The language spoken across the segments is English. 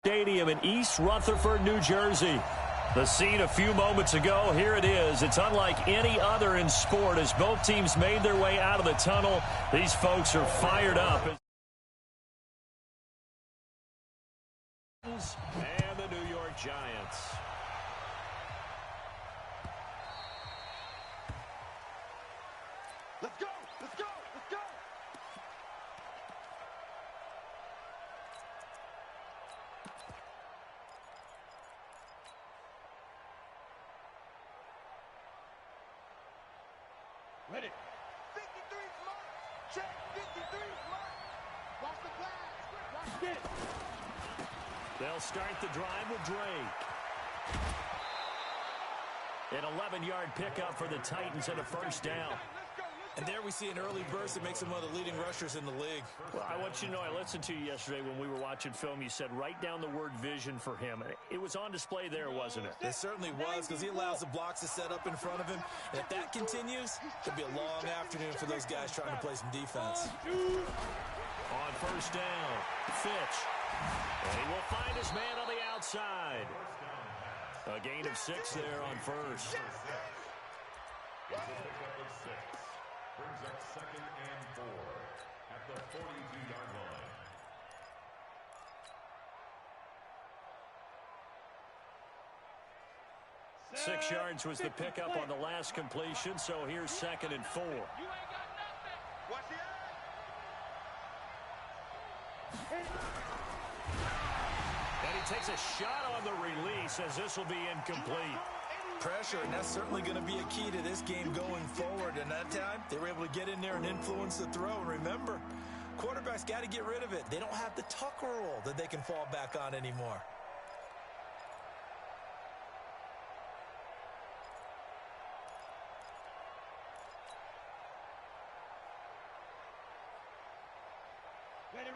Stadium in East Rutherford, New Jersey. The scene a few moments ago, here it is. It's unlike any other in sport as both teams made their way out of the tunnel. These folks are fired up. And the New York Giants. Let's go! Let's go! Let's go! Ready. 53 mark. Check 53 mark. Watch the flag. Watch it. They'll start the drive with Drake. An 11-yard pickup for the Titans and a first down. And there we see an early burst that makes him one of the leading rushers in the league. Well, I want you to know, I listened to you yesterday when we were watching film. You said write down the word vision for him. It was on display there, wasn't it? It certainly was, because he allows the blocks to set up in front of him. And if that continues, it'll be a long afternoon for those guys trying to play some defense. On first down, Fitch. And he will find his man on the outside. A gain of 6 there on first. Brings up 2nd and 4 at the 42-yard line. 6 yards was the pickup on the last completion, so here's 2nd and 4. You ain't got nothing. Watch the eye. And he takes a shot on the release as this will be incomplete. Pressure, and that's certainly going to be a key to this game going forward. And that time, they were able to get in there and influence the throw. And remember, quarterbacks got to get rid of it. They don't have the tuck roll that they can fall back on anymore.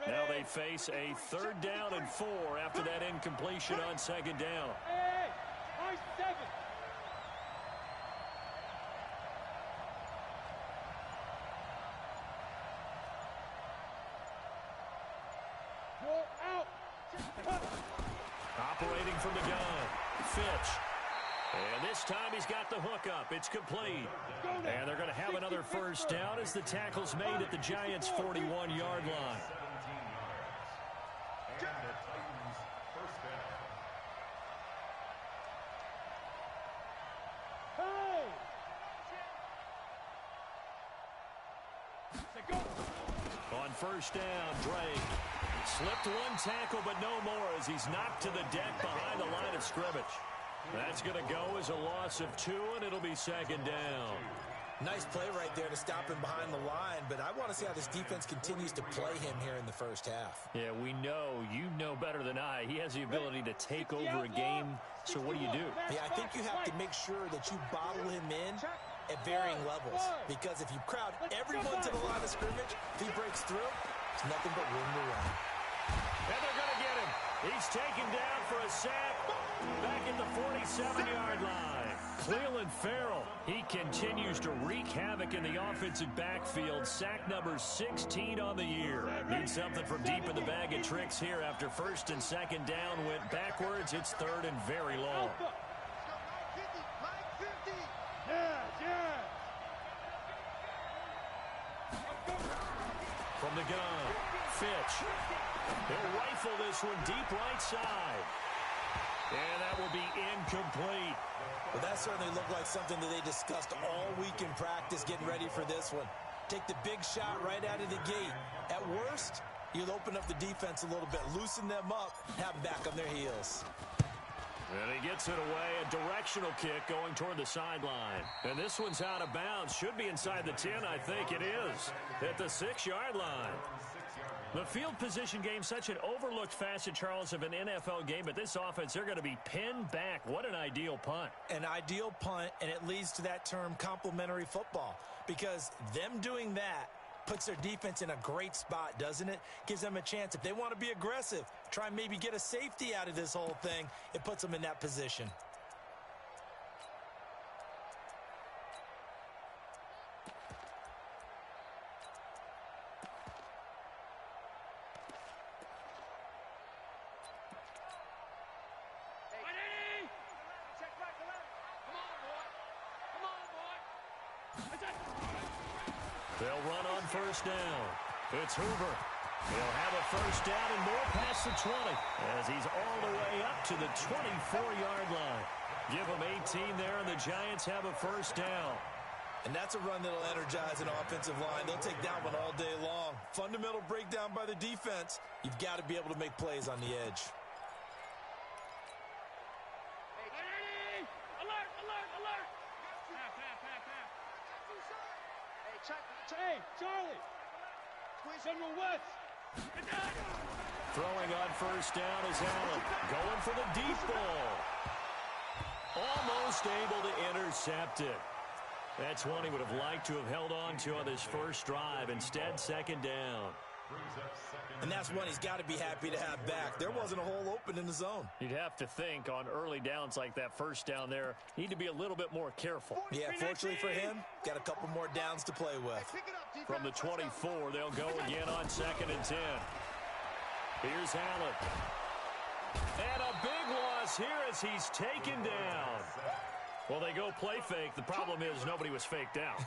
Now they face a 3rd down and 4 after that incompletion on 2nd down. Hey, nice 7. Out. Operating from the gun, Fitch. And this time he's got the hook up. It's complete. And they're going to have another first down as the tackle's made at the Giants' 41-yard line. And the Titans first down. On first down, Drake slipped one tackle, but no more as he's knocked to the deck behind the line of scrimmage. That's going to go as a loss of 2, and it'll be 2nd down. Nice play right there to stop him behind the line, but I want to see how this defense continues to play him here in the first half. Yeah, we know. You know better than I. He has the ability to take over a game, so what do? Yeah, I think you have to make sure that you bottle him in at varying levels, because if you crowd everyone to the line of scrimmage, if he breaks through, it's nothing but room to run. And they're going to get him. He's taken down for a sack back at the 47-yard line. Cleveland Farrell, he continues to wreak havoc in the offensive backfield. Sack number 16 on the year. Needs something from deep in the bag of tricks here after 1st and 2nd down went backwards. It's 3rd and very long. From the gun, Fitch. He'll rifle this one deep right side. And that will be incomplete. Well, that certainly looked like something that they discussed all week in practice getting ready for this one. Take the big shot right out of the gate. At worst, you'll open up the defense a little bit, loosen them up, have them back on their heels. And he gets it away, a directional kick going toward the sideline. And this one's out of bounds. Should be inside the 10, I think it is, at the 6-yard line. The field position game, such an overlooked facet, Charles, of an NFL game, but this offense, they're going to be pinned back. What an ideal punt. An ideal punt, and it leads to that term complementary football, because them doing that puts their defense in a great spot, doesn't it? Gives them a chance. If they want to be aggressive, try and maybe get a safety out of this whole thing, it puts them in that position. They'll run on first down. It's Hoover. He'll have a first down and more past the 20 as he's all the way up to the 24-yard line. Give them 18 there, and the Giants have a first down. And that's a run that'll energize an offensive line. They'll take that one all day long. Fundamental breakdown by the defense. You've got to be able to make plays on the edge. Alert, alert, alert. Hey, Charlie. General West. Throwing on first down is Allen. Going for the deep ball. Almost able to intercept it. That's one he would have liked to have held on to on this first drive. Instead, second down. And that's one he's got to be happy to have back. There wasn't a hole open in the zone. You'd have to think on early downs like that first down there, need to be a little bit more careful. Yeah, fortunately for him, got a couple more downs to play with. From the 24, they'll go again on 2nd and 10. Here's Allen. And a big loss here as he's taken down. Well, they go play fake. The problem is nobody was faked out.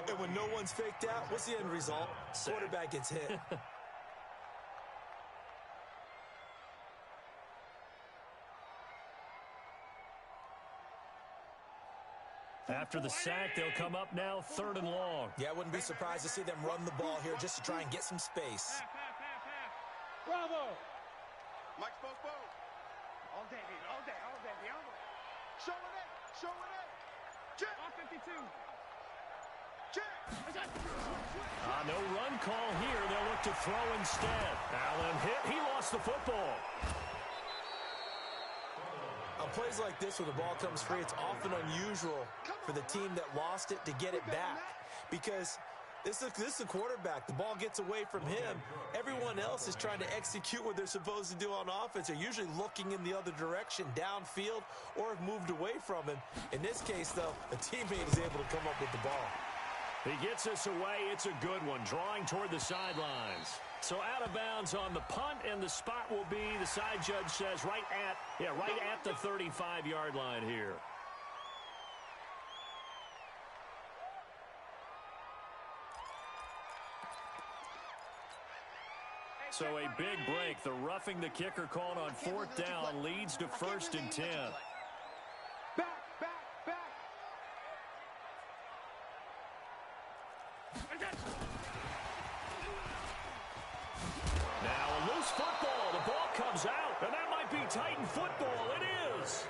And when no one's faked out, what's the end result? Quarterback gets hit. After the sack, they'll come up now 3rd and long. Yeah, I wouldn't be surprised to see them run the ball here just to try and get some space. Bravo. Mike Spoke. All day, all day, all day. Show it. Check. 52. Check. No run call here. They'll look to throw instead. Allen hit. He lost the football. On plays like this where the ball comes free, it's often unusual for the team that lost it to get it back. Because this is the quarterback. The ball gets away from him. Everyone else is trying to execute what they're supposed to do on offense. They're usually looking in the other direction, downfield, or have moved away from him. In this case, though, a teammate is able to come up with the ball. He gets us away. It's a good one, drawing toward the sidelines. So out of bounds on the punt, and the spot will be, the side judge says, right at the 35-yard line here. So a big break. The roughing the kicker called on 4th down leads to 1st and 10. Back. Now a loose football. The ball comes out, and that might be Titan football. It is.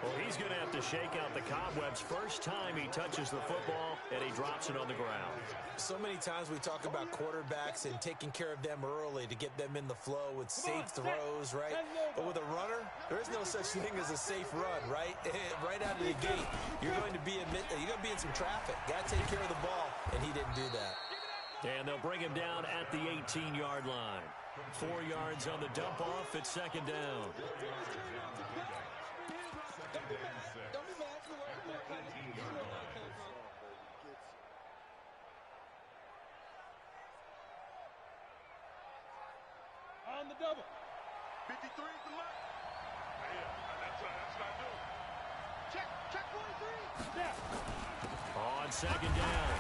Well, he's going to have to shake out the cobwebs first time he touches the football, and he drops it on the ground. So many times we talk about quarterbacks and taking care of them early to get them in the flow with safe throws, right? But with a runner, there is no such thing as a safe run, right? Right out of the gate, you're going to be in some traffic. Got to take care of the ball, and he didn't do that. And they'll bring him down at the 18-yard line. 4 yards on the dump-off. It's 2nd down. On the double. 53 to left. That's what I do. Check 43. Yeah. On 2nd down,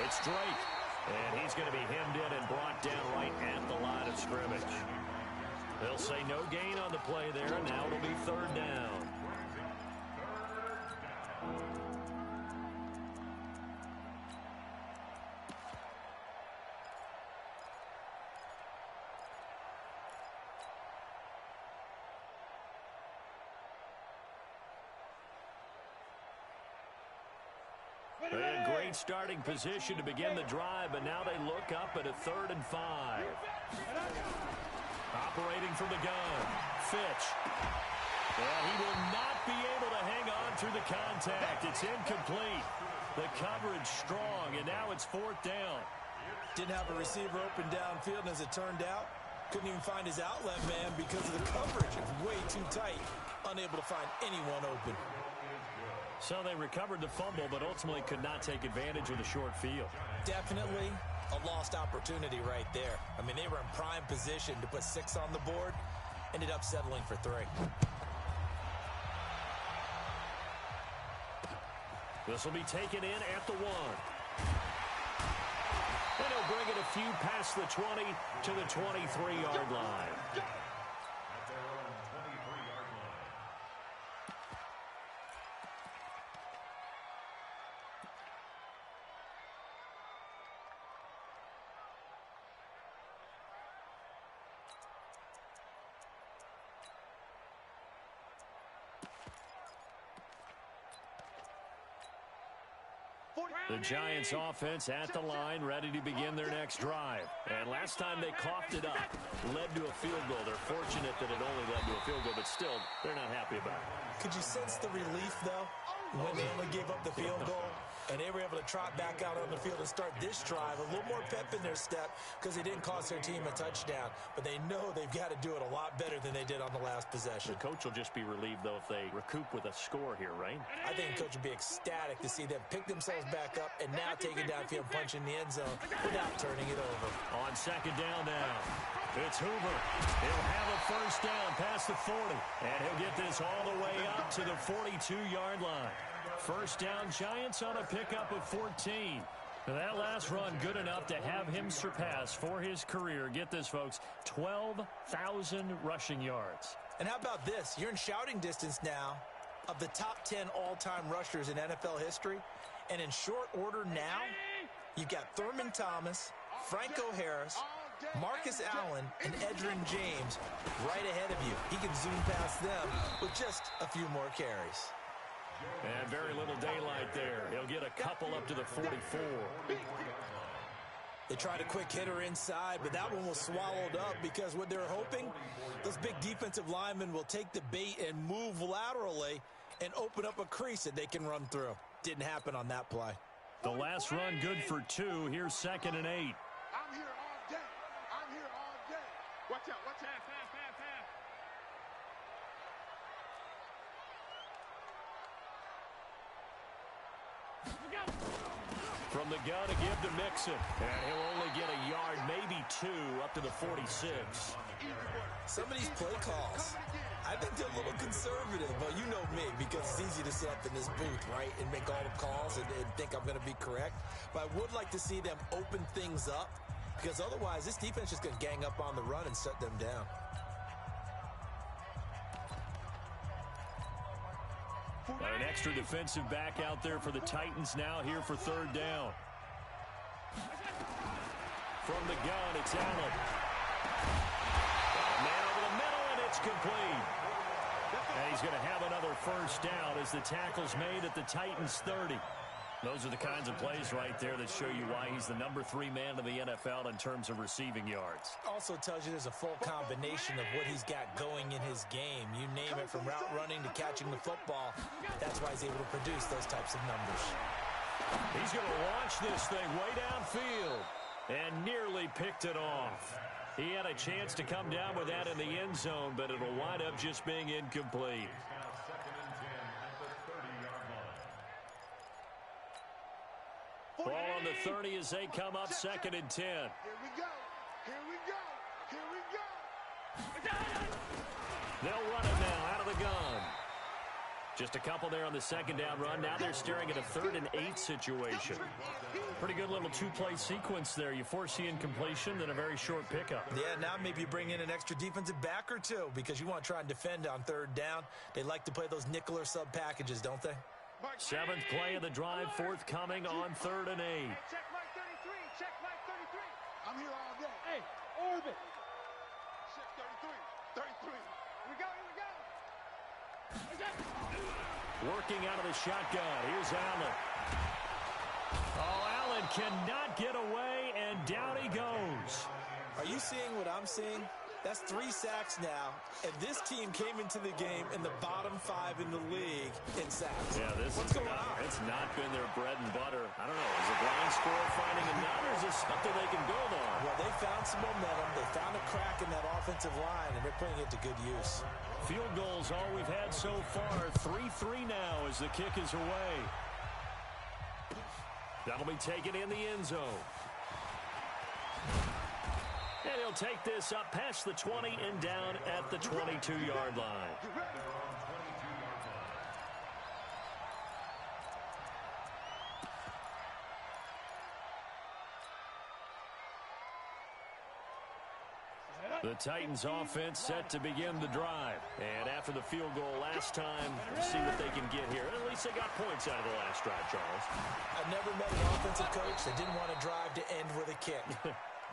it's Drake. And he's going to be hemmed in and brought down right at the line of scrimmage. They'll say no gain on the play there, and now it'll be 3rd down. They had great starting position to begin the drive, but now they look up at a 3rd and 5. Operating from the gun, Fitch. And he will not be able to hang on through the contact. It's incomplete. The coverage strong, and now it's 4th down. Didn't have a receiver open downfield, and as it turned out, couldn't even find his outlet man because of the coverage. It was way too tight. Unable to find anyone open. So they recovered the fumble, but ultimately could not take advantage of the short field. Definitely a lost opportunity right there. I mean, they were in prime position to put 6 on the board. Ended up settling for 3. This will be taken in at the 1. And he'll bring it a few past the 20 to the 23-yard line. At their own 23-yard line. The Giants offense at the line, ready to begin their next drive. And last time they coughed it up, led to a field goal. They're fortunate that it only led to a field goal, but still, they're not happy about it. Could you sense the relief, though, when they only gave up the field goal? And they were able to trot back out on the field and start this drive. A little more pep in their step because they didn't cost their team a touchdown. But they know they've got to do it a lot better than they did on the last possession. The coach will just be relieved, though, if they recoup with a score here, right? I think the coach would be ecstatic to see them pick themselves back up and now take it downfield, punch in the end zone without turning it over. On second down now, it's Hoover. He'll have a first down past the 40. And he'll get this all the way up to the 42-yard line. First down, Giants on a pickup of 14. Now that last run good enough to have him surpass for his career. Get this, folks, 12,000 rushing yards. And how about this? You're in shouting distance now of the top 10 all-time rushers in NFL history. And in short order now, you've got Thurman Thomas, Franco Harris, Marcus Allen, and Edgerrin James right ahead of you. He can zoom past them with just a few more carries. And very little daylight there. He'll get a couple up to the 44. They tried a quick hitter inside, but that one was swallowed up because what they're hoping, those big defensive linemen will take the bait and move laterally and open up a crease that they can run through. Didn't happen on that play. The last run good for 2. Here's 2nd and 8. I'm here all day. I'm here all day. Watch out, watch out. From the gun, a give to Mixon. And he'll only get a yard, maybe 2, up to the 46. Some of these play calls, I think they're a little conservative, but you know me, because it's easy to sit up in this booth, right, and make all the calls and think I'm going to be correct. But I would like to see them open things up, because otherwise this defense is going to gang up on the run and shut them down. An extra defensive back out there for the Titans now here for 3rd down. From the gun, it's Allen. A man over the middle, and it's complete. And he's going to have another first down as the tackle's made at the Titans' 30. Those are the kinds of plays right there that show you why he's the number 3 man in the NFL in terms of receiving yards. Also tells you there's a full combination of what he's got going in his game. You name it, from route running to catching the football. That's why he's able to produce those types of numbers. He's going to launch this thing way downfield and nearly picked it off. He had a chance to come down with that in the end zone, but it'll wind up just being incomplete. Ball on the 30 as they come up 2nd and 10. Here we go. Here we go. Here we go. They'll run it now out of the gun. Just a couple there on the 2nd down run. Now they're staring at a 3rd and 8 situation. Pretty good little 2-play sequence there. You force the incompletion, then a very short pickup. Yeah, now maybe you bring in an extra defensive back or 2 because you want to try and defend on 3rd down. They like to play those nickel or sub packages, don't they? 7th play of the drive, forthcoming on 3rd and 8. Check Mike 33. Check Mike 33. I'm here all day. Hey, orbit. Check 33. 33. Here we go. Working out of the shotgun. Here's Allen. Oh, Allen cannot get away, and down he goes. Are you seeing what I'm seeing? That's 3 sacks now, and this team came into the game in the bottom 5 in the league in sacks. Yeah, What's going on? It's not been their bread and butter. I don't know. Is a blind squirrel finding a nut, or is this something they can build on? Well, they found some momentum. They found a crack in that offensive line, and they're putting it to good use. Field goals all we've had so far. 3-3 now as the kick is away. That'll be taken in the end zone. And he'll take this up past the 20 and down at the 22-yard line. The Titans offense set to begin the drive. And after the field goal last time, see what they can get here. At least they got points out of the last drive, Charles. I've never met an offensive coach that didn't want to drive to end with a kick.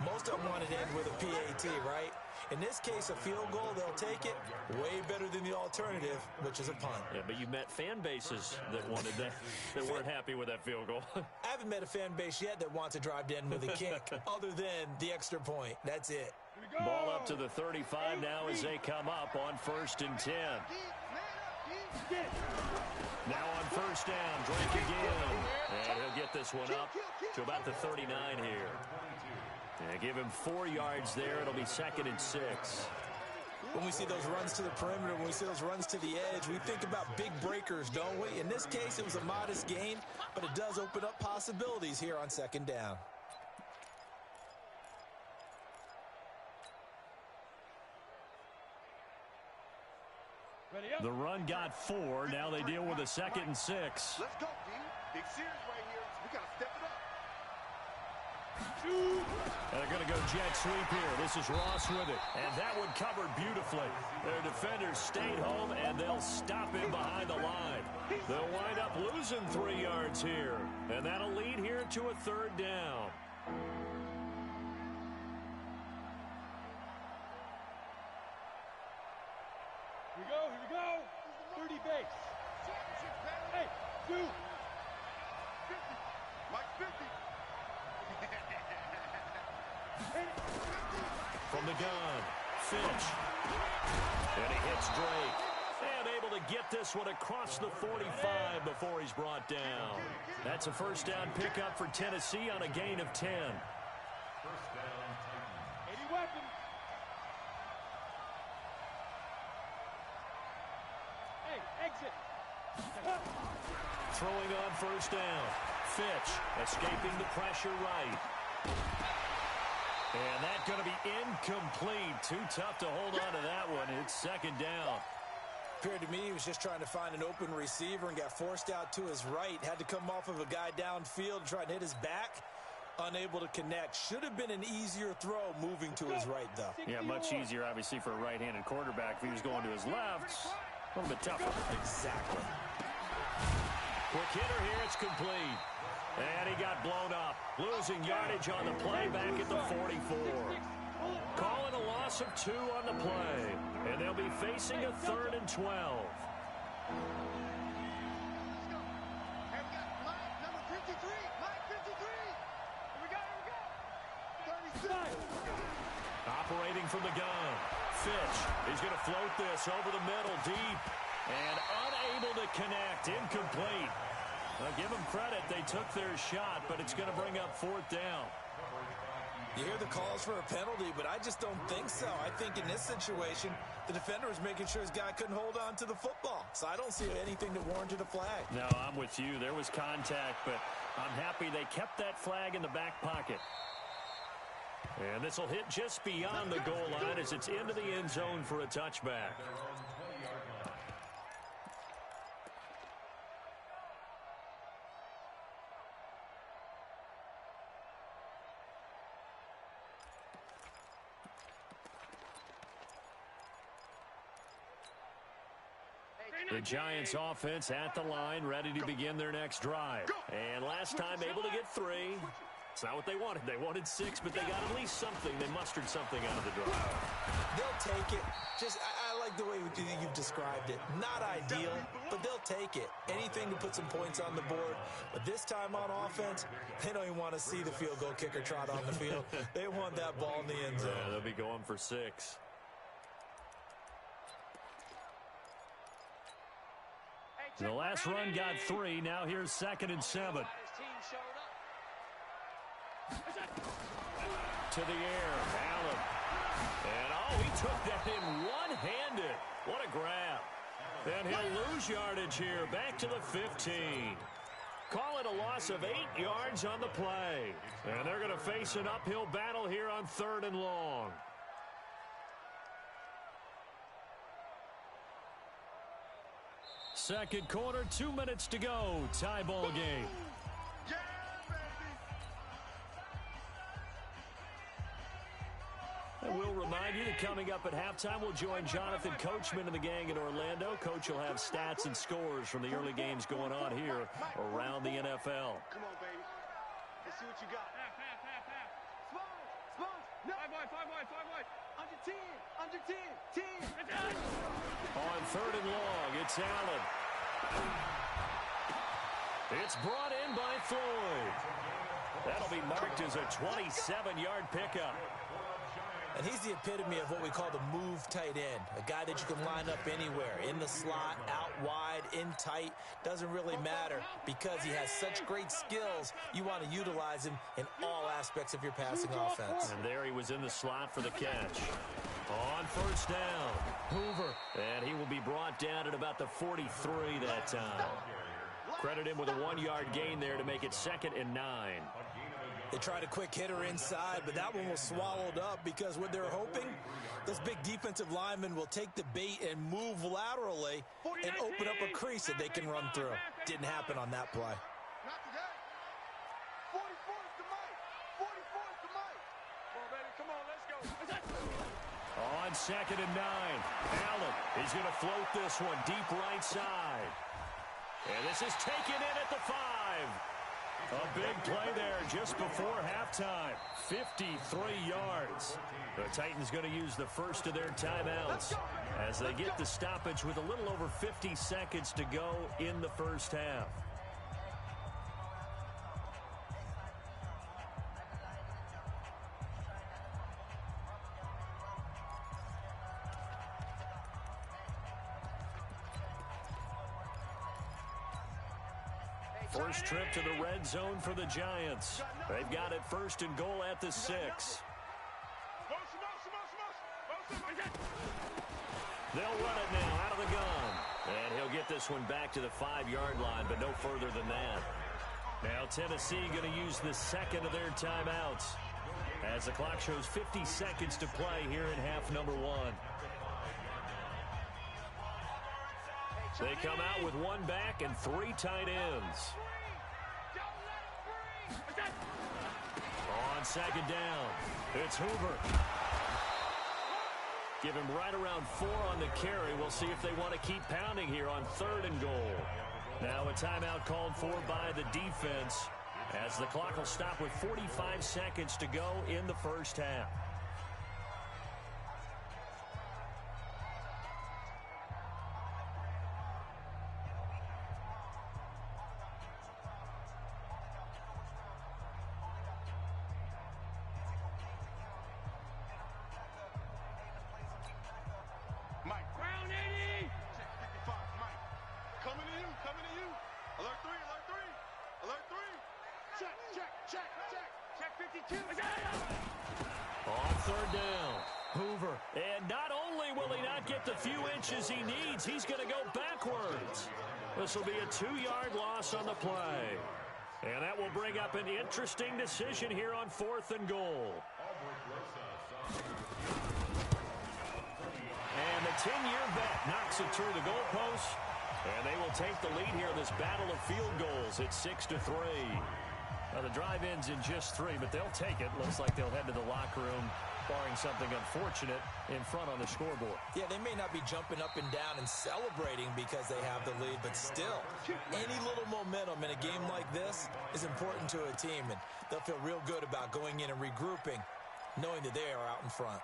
Most of them wanted to end with a PAT, right? In this case, a field goal, they'll take it. Way better than the alternative, which is a punt. Yeah, but you met fan bases that wanted that, that weren't happy with that field goal. I haven't met a fan base yet that wants to drive to end with a kick, other than the extra point. That's it. Ball up to the 35 now as they come up on 1st and 10. Now on 1st down, Drake again. And he'll get this one up to about the 39 here. And give him 4 yards there. It'll be 2nd and 6. When we see those runs to the perimeter, when we see those runs to the edge, we think about big breakers, don't we? In this case, it was a modest gain, but it does open up possibilities here on 2nd down. The run got 4. Now they deal with a 2nd and 6. Let's go, D. Big series right here. We got to step it up. And they're going to go jet sweep here. This is Ross with it. And that one covered beautifully. Their defenders stayed home, and they'll stop him behind the line. They'll wind up losing 3 yards here. And that'll lead here to a 3rd down. Here we go. 30 base. Hey, dude. 50. Mike 50. From the gun, Finch. And he hits Drake. And able to get this one across the 45 before he's brought down. That's a 1st down pickup for Tennessee on a gain of 10. 1st down, Titans. 80 weapon. Hey, exit. Throwing on 1st down. Fitch escaping the pressure right. And that's going to be incomplete. Too tough to hold on to that one. It's 2nd down. Appeared to me he was just trying to find an open receiver and got forced out to his right. Had to come off of a guy downfield and try to hit his back. Unable to connect. Should have been an easier throw moving to his right, though. Yeah, much easier, obviously, for a right-handed quarterback. If he was going to his left, a little bit tougher. Exactly. Quick hitter here. It's complete. And he got blown up. Losing yardage on the play back at the 44. Calling a loss of 2 on the play. And they'll be facing a 3rd and 12. Operating from the gun. Fitch. He's going to float this over the middle deep. And unable to connect. Incomplete. Give them credit. They took their shot, but it's going to bring up 4th down. You hear the calls for a penalty, but I just don't think so. I think in this situation, the defender was making sure his guy couldn't hold on to the football. So I don't see anything that warranted a flag. No, I'm with you. There was contact, but I'm happy they kept that flag in the back pocket. And this will hit just beyond the goal line as it's into the end zone for a touchback. The Giants offense at the line, ready to begin their next drive. And last time able to get 3. It's not what they wanted. They wanted 6, but they got at least something. They mustered something out of the drive. They'll take it. Just, I like the way you've described it. Not ideal, but they'll take it. Anything to put some points on the board. But this time on offense, they don't even want to see the field goal kicker trot on the field. They want that ball in the end zone. Yeah, they'll be going for 6. The last run got 3. Now here's 2nd and 7. To the air, Allen. And he took that in one-handed. What a grab. And he'll lose yardage here, back to the 15. Call it a loss of 8 yards on the play. And they're going to face an uphill battle here on 3rd and long. Second quarter, 2 minutes to go. Tie ball game. And we'll remind you that coming up at halftime. We'll join Jonathan Coachman and the gang in Orlando. Coach will have stats and scores from the early games going on here around the NFL. Come on, baby. Let's see what you got. No. 5 wide. Under 10. Under 10. 10. On third and long, it's Allen. It's brought in by Floyd. That'll be marked as a 27-yard pickup. And he's the epitome of what we call the move tight end, a guy that you can line up anywhere, in the slot, out wide, in tight, doesn't really matter because he has such great skills. You want to utilize him in all aspects of your passing offense. And there he was in the slot for the catch. On first down, Hoover, and he will be brought down at about the 43 that time. Credit him with a 1-yard gain there to make it 2nd and 9. They tried a quick hitter inside, but that one was swallowed up because what they're hoping, this big defensive lineman will take the bait and move laterally and open up a crease that they can run through. Didn't happen on that play. Not today. 44 is the mic. 44 is the mic. Come on, baby. Come on, let's go. On 2nd and 9, Allen is going to float this one deep right side. And this is taken in at the 5. A big play there just before halftime. 53 yards. The Titans going to use the first of their timeouts as they get the stoppage with a little over 50 seconds to go in the first half. First trip to the red zone for the Giants. They've got it 1st and goal at the 6. They'll run it now out of the gun. And he'll get this one back to the 5-yard line, but no further than that. Now Tennessee going to use the 2nd of their timeouts as the clock shows 50 seconds to play here in half number 1. They come out with 1 back and 3 tight ends. On 2nd down, it's Hoover. Give him right around 4 on the carry. We'll see if they want to keep pounding here on 3rd and goal. Now a timeout called for by the defense as the clock will stop with 45 seconds to go in the first half. On 3rd down, Hoover. And not only will he not get the few inches he needs, he's going to go backwards. This will be a 2-yard loss on the play. And that will bring up an interesting decision here on 4th and goal. And the 10-year vet knocks it through the goalpost. And they will take the lead here in this battle of field goals. It's 6-3. Now, the drive ends in just 3, but they'll take it. Looks like they'll head to the locker room, barring something unfortunate, in front on the scoreboard. Yeah, they may not be jumping up and down and celebrating because they have the lead, but still, any little momentum in a game like this is important to a team, and they'll feel real good about going in and regrouping, knowing that they are out in front.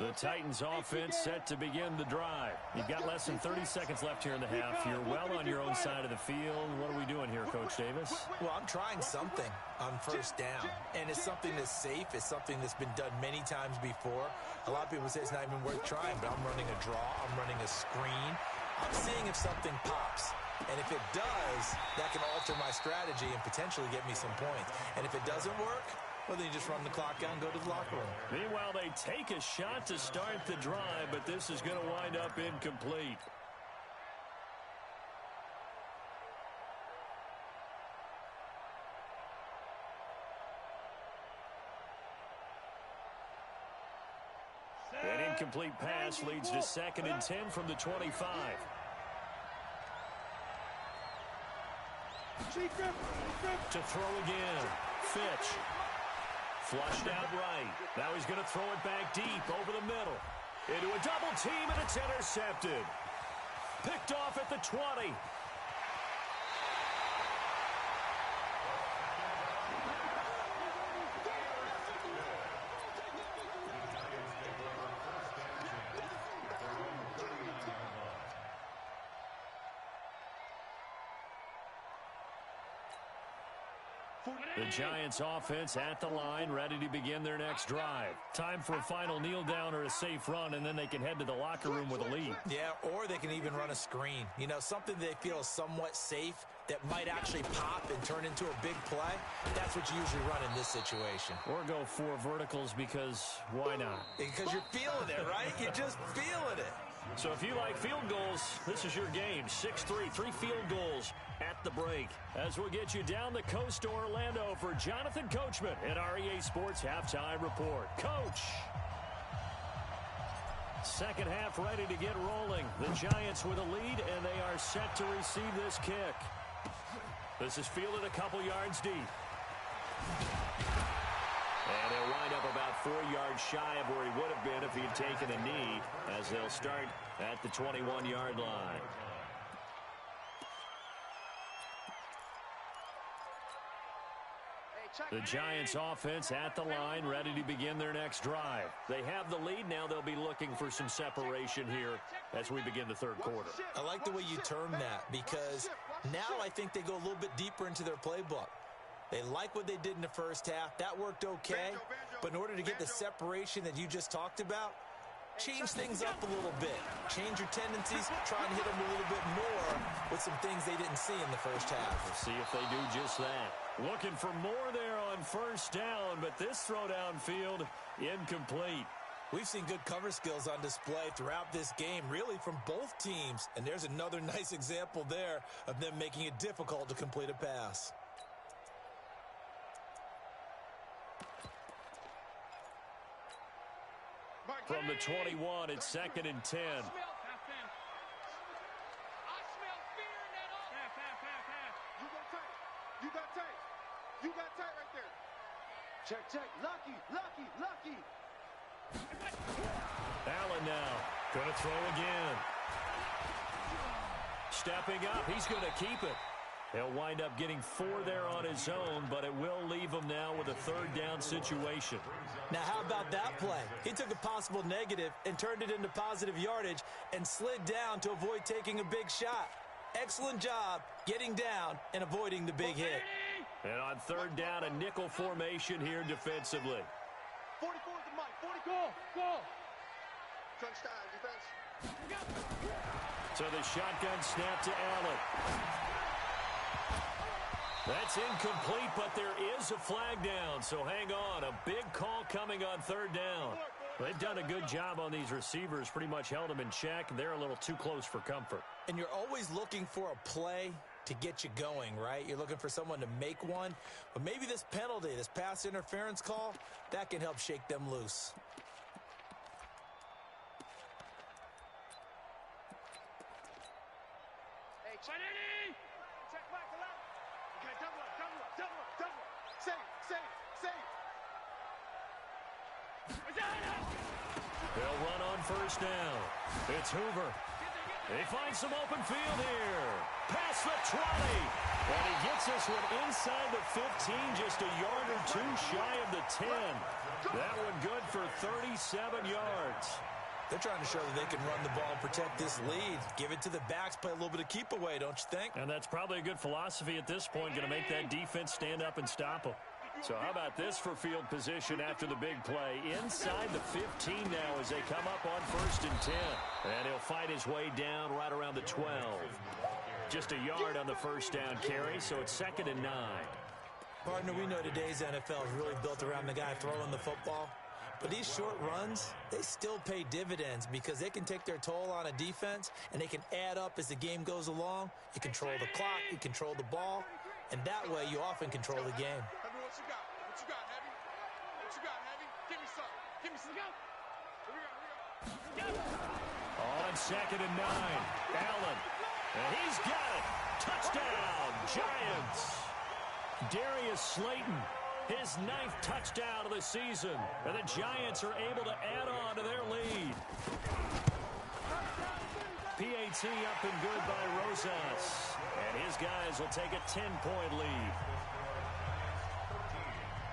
The Titans offense set to begin the drive. You've got less than 30 seconds left here in the half. You're well on your own side of the field. What are we doing here, Coach Davis? Well, I'm trying something on first down, and it's something that's safe. It's something that's been done many times before. A lot of people say it's not even worth trying, but I'm running a draw. I'm running a screen. I'm seeing if something pops. And if it does, that can alter my strategy and potentially get me some points. And if it doesn't work, well, then you just run the clock out and go to the locker room. Meanwhile, they take a shot to start the drive, but this is going to wind up incomplete. An incomplete pass leads to 2nd and 10 from the 25. To throw again. Fitch. Flushed out right. Now he's going to throw it back deep over the middle. Into a double team, and it's intercepted. Picked off at the 20. The Giants offense at the line, ready to begin their next drive. Time for a final kneel down or a safe run, and then they can head to the locker room with a lead. Yeah, or they can even run a screen. You know, something they feel is somewhat safe that might actually pop and turn into a big play. That's what you usually run in this situation. Or go 4 verticals because why not? Because you're feeling it, right? You're just feeling it. So if you like field goals, this is your game. 6-3, 3 field goals at the break. As we'll get you down the coast to Orlando for Jonathan Coachman at REA Sports Halftime Report. Coach! Second half ready to get rolling. The Giants with a lead, and they are set to receive this kick. This is fielded a couple yards deep. And he'll wind up about 4 yards shy of where he would have been if he had taken a knee, as they'll start at the 21-yard line. The Giants offense at the line, ready to begin their next drive. They have the lead. Now they'll be looking for some separation here as we begin the third quarter. I like the way you term that, because now I think they go a little bit deeper into their playbook. They like what they did in the first half. That worked okay. But in order to get the separation that you just talked about, change things up a little bit. Change your tendencies. Try and hit them a little bit more with some things they didn't see in the first half. We'll see if they do just that. Looking for more there on first down, but this throw downfield incomplete. We've seen good cover skills on display throughout this game, really from both teams. And there's another nice example there of them making it difficult to complete a pass. From the 21, it's 2nd and 10. You got tight right there. Check. Lucky. Allen now. Going to throw again. Stepping up. He's going to keep it. He'll wind up getting 4 there on his own, but it will leave him now with a 3rd down situation. Now, how about that play? He took a possible negative and turned it into positive yardage and slid down to avoid taking a big shot. Excellent job getting down and avoiding the big hit. And on 3rd down, a nickel formation here defensively. 44 is the mic. 40, go. Crunch time, defense. So the shotgun snap to Allen. That's incomplete, but there is a flag down, so hang on. A big call coming on 3rd down. They've done a good job on these receivers, pretty much held them in check. They're a little too close for comfort. And you're always looking for a play to get you going, right? You're looking for someone to make one. But maybe this penalty, this pass interference call, that can help shake them loose. Hey, check back to left. Okay, double up. Save. They'll run on 1st down. It's Hoover. They find some open field here. Past the 20. And he gets this one inside the 15, just a yard or 2 shy of the 10. That one good for 37 yards. They're trying to show that they can run the ball and protect this lead. Give it to the backs, play a little bit of keep away, don't you think? And that's probably a good philosophy at this point, going to make that defense stand up and stop them. So how about this for field position after the big play? Inside the 15 now as they come up on 1st and 10. And he'll fight his way down right around the 12. Just a yard on the 1st down carry, so it's 2nd and 9. Partner, we know today's NFL is really built around the guy throwing the football. But these short runs, they still pay dividends because they can take their toll on a defense and they can add up as the game goes along. You control the clock, you control the ball, and that way you often control the game. What you got, Heavy? Give me some. Here we go. On 2nd and 9, Allen. And he's got it. Touchdown, Giants. Darius Slayton His 9th touchdown of the season. And the Giants are able to add on to their lead. PAT up and good by Rosas. And his guys will take a 10-point lead.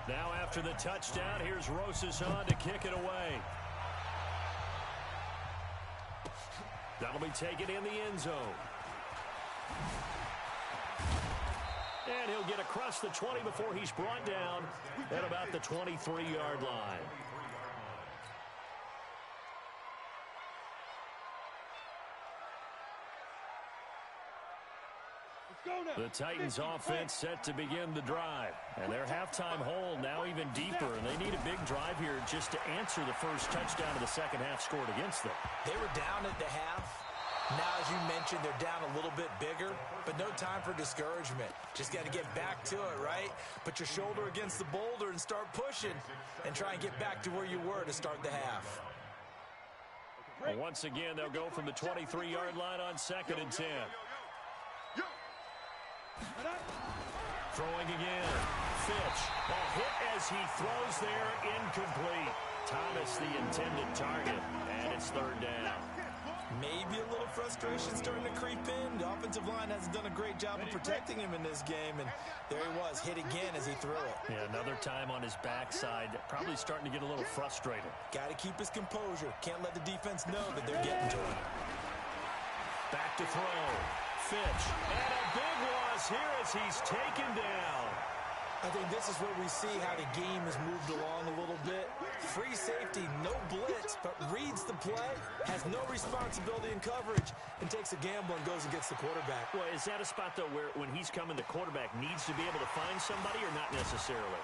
Now after the touchdown, here's Rosas on to kick it away. That'll be taken in the end zone. And he'll get across the 20 before he's brought down at about the 23-yard line. The Titans offense set to begin the drive. And their halftime hole now even deeper. And they need a big drive here just to answer the first touchdown of the second half scored against them. They were down at the half. Now, as you mentioned, they're down a little bit bigger, but no time for discouragement. Just got to get back to it, right? Put your shoulder against the boulder and start pushing and try and get back to where you were to start the half. Well, once again, they'll go from the 23-yard line on 2nd and 10. Throwing again. Fitch. A hit as he throws there, incomplete. Thomas the intended target, and it's 3rd down. Maybe a little frustration starting to creep in. The offensive line hasn't done a great job of protecting him in this game, and there he was, hit again as he threw it. Yeah, another time on his backside, probably starting to get a little frustrated. Got to keep his composure. Can't let the defense know that they're getting to him. Back to throw. Fitch. And a big loss here as he's taken down. I think this is where we see how the game has moved along a little bit. Free safety, no blitz, but reads the play, has no responsibility in coverage, and takes a gamble and goes against the quarterback. Well, is that a spot, though, where when he's coming, the quarterback needs to be able to find somebody or not necessarily?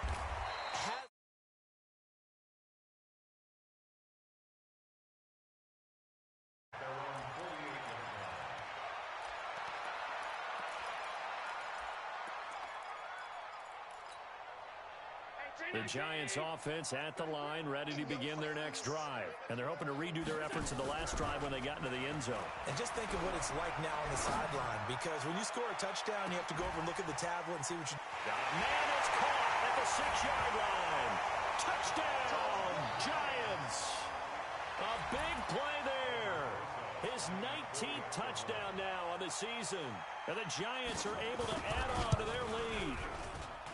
The Giants offense at the line, ready to begin their next drive. And they're hoping to redo their efforts in the last drive when they got into the end zone. And just think of what it's like now on the sideline, because when you score a touchdown, you have to go over and look at the tablet and see what you... Man, it's caught at the 6-yard line. Touchdown, Giants. A big play there. His 19th touchdown now on the season. And the Giants are able to add on to their lead.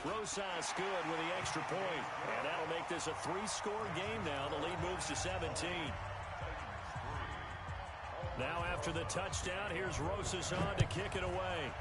Rosas good with the extra point. And that'll make this a 3-score game now. The lead moves to 17. Now after the touchdown, here's Rosas on to kick it away.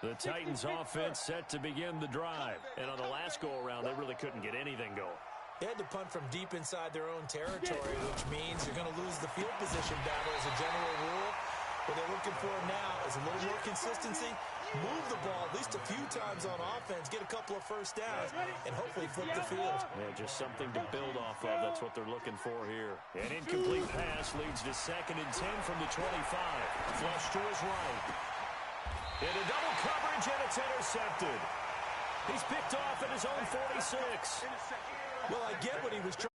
The Titans offense set to begin the drive. And on the last go-around, they really couldn't get anything going. They had to punt from deep inside their own territory, which means you're going to lose the field position battle as a general rule. What they're looking for now is a little more consistency, move the ball at least a few times on offense, get a couple of first downs, and hopefully flip the field. Yeah, just something to build off of. That's what they're looking for here. An incomplete pass leads to 2nd and 10 from the 25. Flush to his right. Into double coverage, and it's intercepted. He's picked off at his own 46. Well, I get what he was trying